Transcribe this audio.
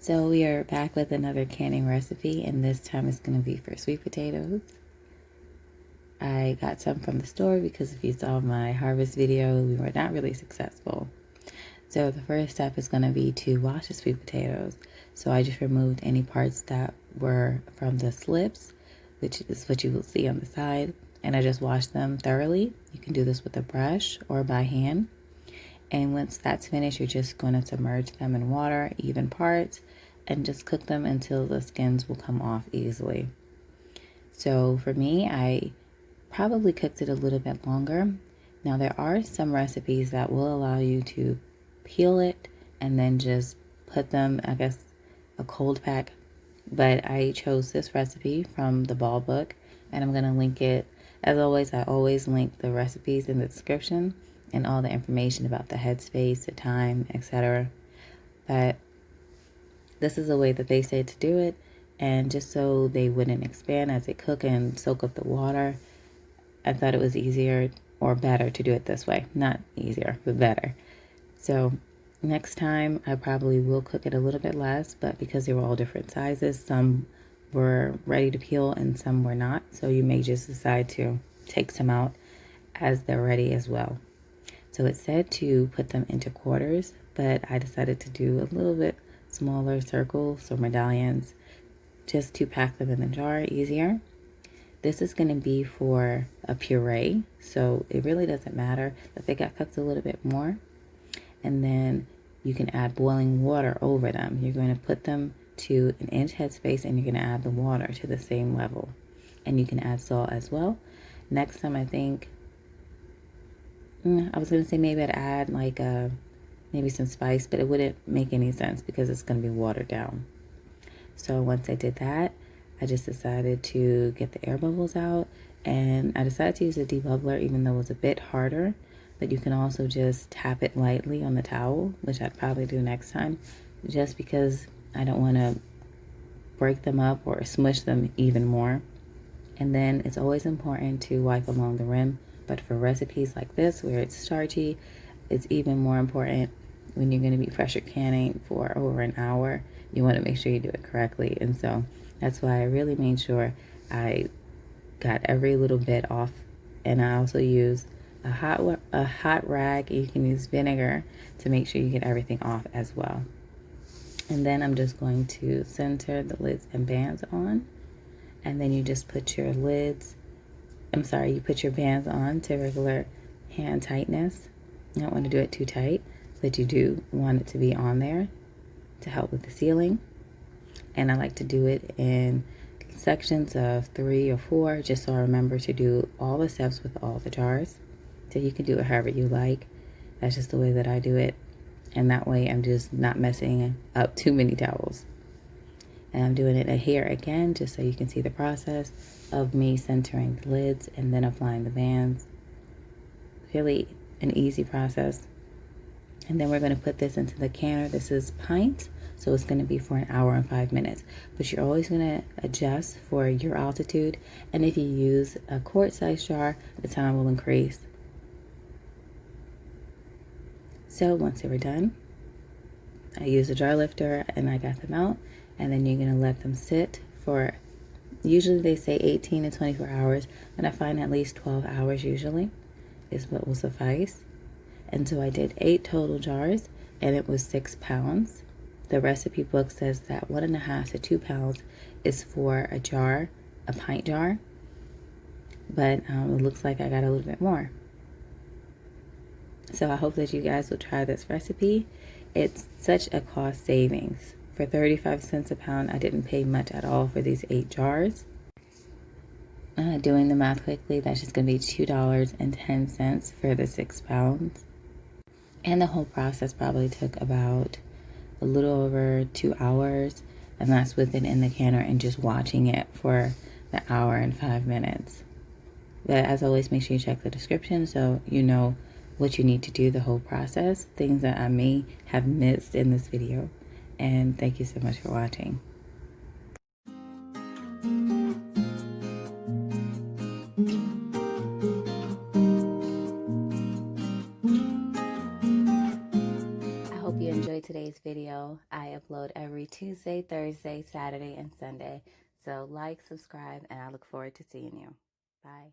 So we are back with another canning recipe, and this time it's going to be for sweet potatoes. I got some from the store because if you saw my harvest video, we were not really successful. So the first step is going to be to wash the sweet potatoes. So I just removed any parts that were from the slips, which is what you will see on the side, and I just washed them thoroughly. You can do this with a brush or by hand. And once that's finished, you're just going to submerge them in water, even parts, and just cook them until the skins will come off easily. So for me, I probably cooked it a little bit longer. Now there are some recipes that will allow you to peel it and then just put them, I guess, a cold pack. But I chose this recipe from the Ball Book, and I'm going to link it. As always, I always link the recipes in the description and all the information about the headspace, the time, etc. But this is the way that they said to do it, and just so they wouldn't expand as they cook and soak up the water, I thought it was easier or better to do it this way. Not easier, but better. So next time I probably will cook it a little bit less, but because they were all different sizes, some were ready to peel and some were not. So you may just decide to take some out as they're ready as well. So it said to put them into quarters, but I decided to do a little bit smaller circles or medallions just to pack them in the jar easier. This is going to be for a puree, so it really doesn't matter that they got cooked a little bit more. And then you can add boiling water over them. You're going to put them to an inch headspace and you're going to add the water to the same level. And you can add salt as well. Next time I think, I was going to say maybe I'd add like maybe some spice, but it wouldn't make any sense because it's going to be watered down. So once I did that, I just decided to get the air bubbles out, and I decided to use a debubbler even though it was a bit harder, but you can also just tap it lightly on the towel, which I'd probably do next time, just because I don't want to break them up or smush them even more. And then it's always important to wipe along the rim, but for recipes like this where it's starchy, it's even more important when you're going to be pressure canning for over an hour. You want to make sure you do it correctly, and so that's why I really made sure I got every little bit off. And I also used a hot rag. You can use vinegar to make sure you get everything off as well. And then I'm just going to center the lids and bands on, and then you just put your you put your bands on to regular hand tightness. You don't want to do it too tight, but you do want it to be on there to help with the sealing. And I like to do it in sections of 3 or 4, just so I remember to do all the steps with all the jars. So you can do it however you like. That's just the way that I do it. And that way I'm just not messing up too many towels. And I'm doing it here again, just so you can see the process of me centering the lids and then applying the bands. Really an easy process. And then we're going to put this into the canner. This is pints, so it's going to be for an hour and 5 minutes. But you're always going to adjust for your altitude. And if you use a quart-sized jar, the time will increase. So once they were done, I used a jar lifter and I got them out. And then you're going to let them sit for, usually they say 18 to 24 hours. And I find at least 12 hours usually is what will suffice. And so I did 8 total jars, and it was 6 pounds. The recipe book says that 1.5 to 2 pounds is for a jar, a pint jar. But it looks like I got a little bit more. So I hope that you guys will try this recipe. It's such a cost savings. For 35 cents a pound, I didn't pay much at all for these 8 jars. Doing the math quickly, that's just going to be $2.10 for the 6 pounds. And the whole process probably took about a little over 2 hours, and that's with it in the canner and just watching it for the hour and 5 minutes. But as always, make sure you check the description so you know what you need to do, the whole process, things that I may have missed in this video. And thank you so much for watching. I hope you enjoyed today's video. I upload upload every Tuesday, Thursday, Saturday, and Sunday. So like, subscribe, and I look forward to seeing you. Bye.